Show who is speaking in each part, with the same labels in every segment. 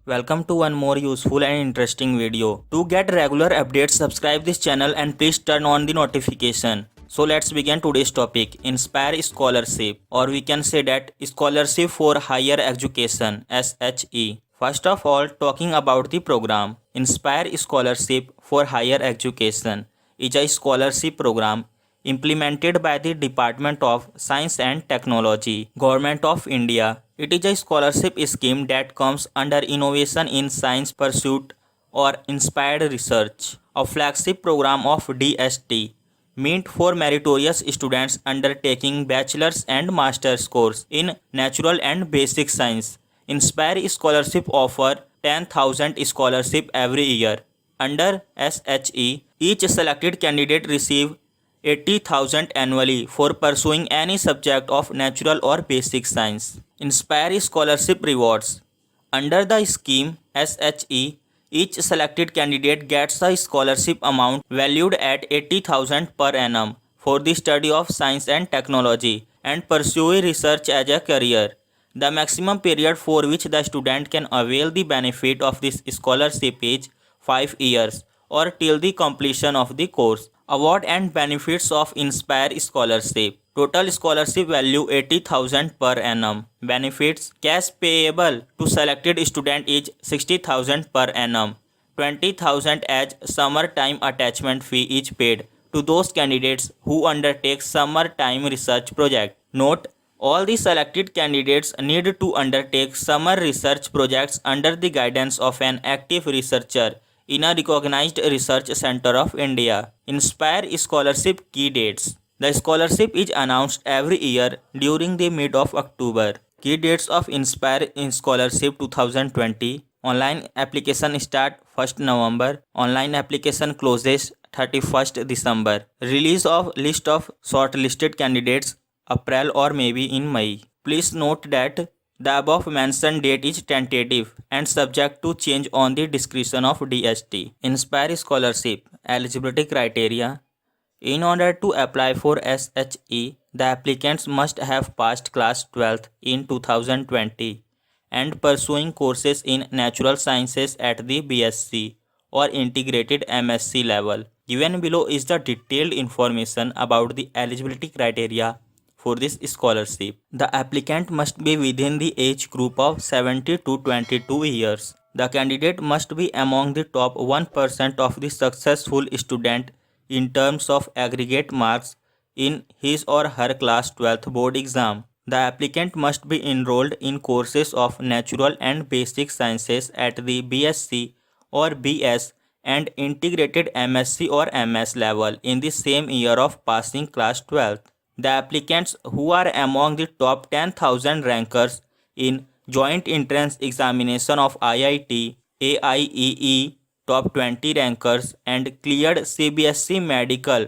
Speaker 1: Welcome to one more useful and interesting video. To get regular updates, subscribe this channel and please turn on the notification. So let's begin today's topic, Inspire Scholarship, or we can say that Scholarship for Higher Education, SHE. First of all, talking about the program, Inspire Scholarship for Higher Education is a scholarship program implemented by the Department of Science and Technology, Government of India. It is a scholarship scheme that comes under Innovation in Science Pursuit or Inspired Research, a flagship program of DST, meant for meritorious students undertaking bachelor's and master's course in natural and basic science. Inspire Scholarship offer 10,000 scholarship every year. Under SHE, each selected candidate receive 80,000 annually for pursuing any subject of natural or basic science. Inspire Scholarship Rewards. Under the scheme SHE, each selected candidate gets a scholarship amount valued at 80,000 per annum for the study of science and technology and pursue research as a career. The maximum period for which the student can avail the benefit of this scholarship is 5 years or till the completion of the course. Award and benefits of Inspire Scholarship. Total scholarship value 80,000 per annum. Benefits: cash payable to selected student is 60,000 per annum. 20,000 as summer-time attachment fee is paid to those candidates who undertake summer-time research project. Note: all the selected candidates need to undertake summer research projects under the guidance of an active researcher in a recognized research center of India. Inspire Scholarship Key Dates. The scholarship is announced every year during the mid of October. Key dates of Inspire Scholarship 2020. Online application start 1st November. Online application closes 31st December. Release of list of shortlisted candidates April or maybe in May. Please note that the above mentioned date is tentative and subject to change on the discretion of DST. Inspire Scholarship Eligibility Criteria. In order to apply for SHE, the applicants must have passed class 12th in 2020 and pursuing courses in natural sciences at the BSc or integrated MSc level. Given below is the detailed information about the eligibility criteria for this scholarship. The applicant must be within the age group of 70 to 22 years. The candidate must be among the top 1% of the successful student in terms of aggregate marks in his or her class 12th board exam. The applicant must be enrolled in courses of natural and basic sciences at the BSc or BS and integrated MSc or MS level in the same year of passing class 12th. The applicants who are among the top 10,000 rankers in joint entrance examination of IIT, AIEE, top 20 rankers and cleared CBSE medical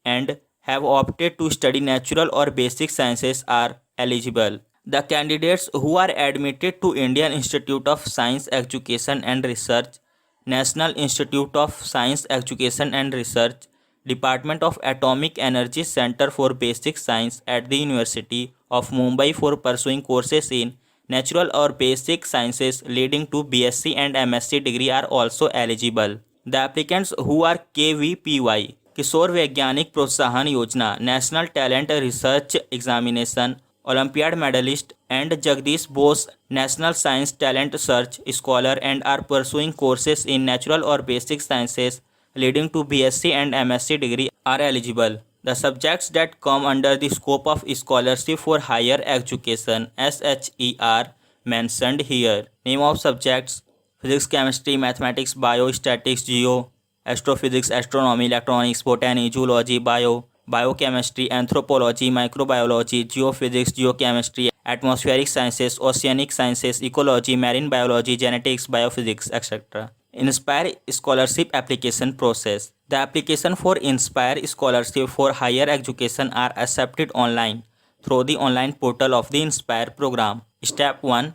Speaker 1: and have opted to study natural or basic sciences are eligible. The candidates who are admitted to Indian Institute of Science Education and Research, National Institute of Science Education and Research, Department of Atomic Energy Center for Basic Science at the University of Mumbai for pursuing courses in natural or basic sciences leading to BSc and MSc degree are also eligible. The applicants who are KVPY, Kishore Vaigyanik Protsahan Yojana, National Talent Research Examination, Olympiad medalist and Jagdish Bose National Science Talent Search Scholar and are pursuing courses in natural or basic sciences leading to BSc and MSc degree are eligible. The subjects that come under the scope of Scholarship for Higher Education SHE are mentioned here. Name of subjects: Physics, Chemistry, Mathematics, Bio, Statistics, Geo, Astrophysics, Astronomy, Electronics, Botany, Zoology, Biochemistry, Anthropology, Microbiology, Geophysics, Geochemistry, Atmospheric Sciences, Oceanic Sciences, Ecology, Marine Biology, Genetics, Biophysics, etc. Inspire Scholarship Application Process. The application for Inspire Scholarship for Higher Education are accepted online through the online portal of the Inspire program. Step 1.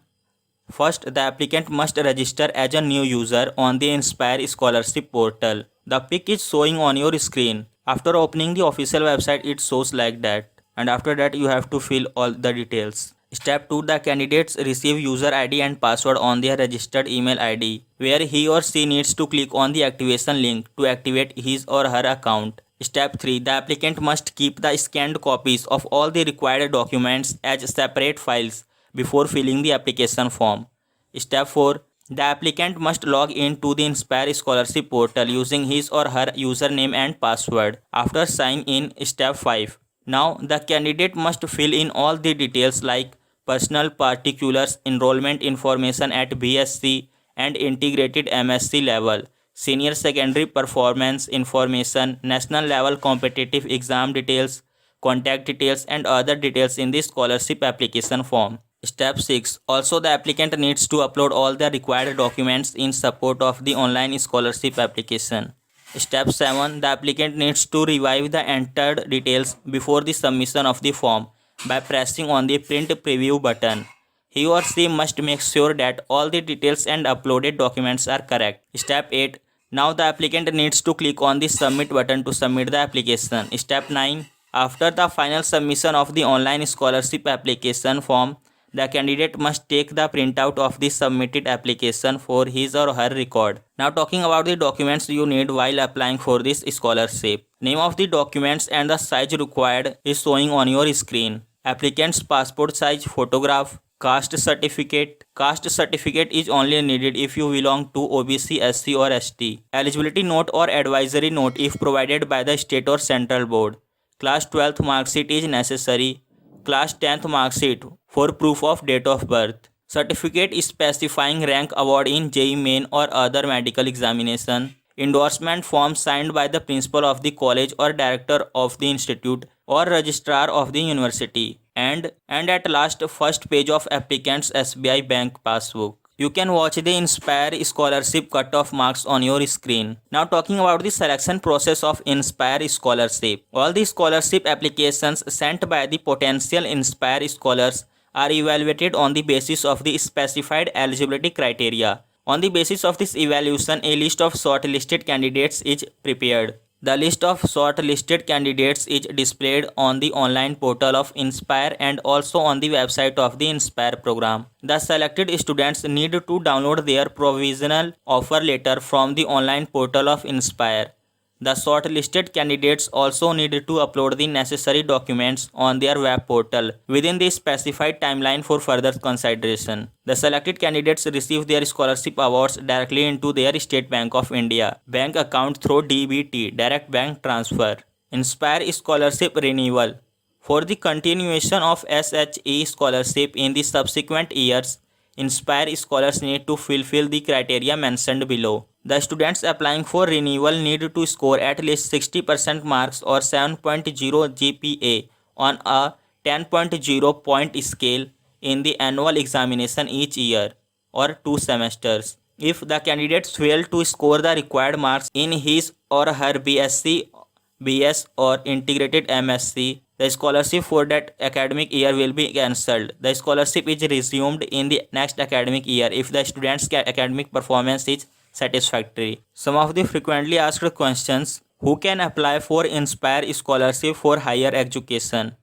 Speaker 1: First, the applicant must register as a new user on the Inspire Scholarship portal. The pic is showing on your screen. After opening the official website, it shows like that. And after that, you have to fill all the details. Step 2. The candidates receive user ID and password on their registered email ID, where he or she needs to click on the activation link to activate his or her account. Step 3. The applicant must keep the scanned copies of all the required documents as separate files before filling the application form. Step 4. The applicant must log in to the Inspire Scholarship portal using his or her username and password. After sign in, Step 5. Now, the candidate must fill in all the details like personal particulars, enrollment information at BSc and integrated MSc level, senior secondary performance information, national level competitive exam details, contact details and other details in the scholarship application form. Step 6. Also, the applicant needs to upload all the required documents in support of the online scholarship application. Step 7. The applicant needs to revise the entered details before the submission of the form by pressing on the print preview button. He or she must make sure that all the details and uploaded documents are correct. Step 8. Now the applicant needs to click on the submit button to submit the application. Step 9. After the final submission of the online scholarship application form, the candidate must take the printout of the submitted application for his or her record. Now talking about the documents you need while applying for this scholarship. Name of the documents and the size required is showing on your screen. Applicant's passport size photograph. Caste certificate. Caste certificate is only needed if you belong to OBC, SC or ST. Eligibility note or advisory note if provided by the state or central board. Class 12th mark sheet is necessary. Class 10th mark sheet for proof of date of birth. Certificate specifying rank award in JEE Main or other medical examination. Endorsement form signed by the principal of the college or director of the institute or registrar of the university. And at last, first page of applicant's SBI bank passbook. You can watch the Inspire Scholarship cutoff marks on your screen. Now talking about the selection process of Inspire Scholarship. All the scholarship applications sent by the potential Inspire scholars are evaluated on the basis of the specified eligibility criteria. On the basis of this evaluation, a list of shortlisted candidates is prepared. The list of shortlisted candidates is displayed on the online portal of Inspire and also on the website of the Inspire program. The selected students need to download their provisional offer letter from the online portal of Inspire. The shortlisted candidates also need to upload the necessary documents on their web portal within the specified timeline for further consideration. The selected candidates receive their scholarship awards directly into their State Bank of India bank account through DBT, direct bank transfer. Inspire Scholarship Renewal. For the continuation of SHE scholarship in the subsequent years, Inspire scholars need to fulfill the criteria mentioned below. The students applying for renewal need to score at least 60% marks or 7.0 GPA on a 10.0 point scale in the annual examination each year or 2 semesters. If the candidates fail to score the required marks in his or her BSc, BS or integrated MSc, the scholarship for that academic year will be cancelled. The scholarship is resumed in the next academic year if the student's academic performance is satisfactory. Some of the frequently asked questions: who can apply for Inspire Scholarship for higher education?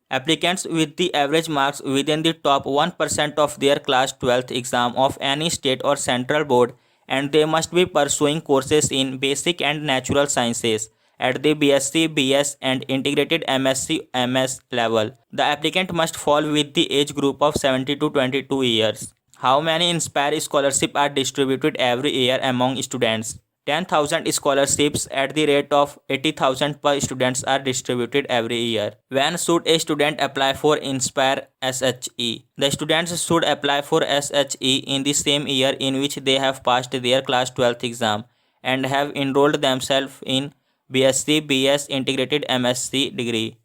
Speaker 1: Applicants with the average marks within the top 1% of their class 12th exam of any state or central board, and they must be pursuing courses in basic and natural sciences at the BSc, BS and integrated MSc, MS level. The applicant must fall with the age group of 70 to 22 years. How many Inspire scholarships are distributed every year among students? 10,000 scholarships at the rate of 80,000 per students are distributed every year. When should a student apply for Inspire SHE? The students should apply for SHE in the same year in which they have passed their class 12th exam and have enrolled themselves in BSc, BS integrated MSc degree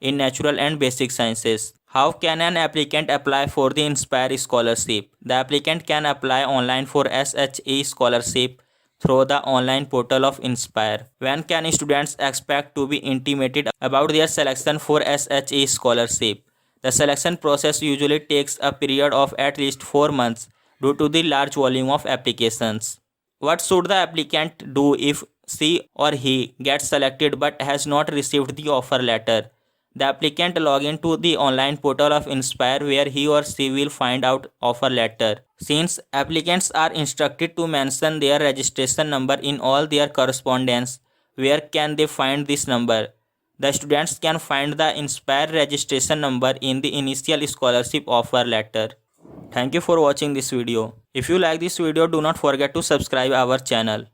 Speaker 1: in natural and basic sciences. How can an applicant apply for the Inspire scholarship? The applicant can apply online for SHE scholarship through the online portal of Inspire. When can students expect to be intimated about their selection for SHE scholarship? The selection process usually takes a period of at least 4 months due to the large volume of applications. What should the applicant do if she or he gets selected but has not received the offer letter? The applicant log into the online portal of Inspire where he or she will find out offer letter. Since applicants are instructed to mention their registration number in all their correspondence, where can they find this number? The students can find the Inspire registration number in the initial scholarship offer letter. Thank you for watching this video. If you like this video, do not forget to subscribe our channel.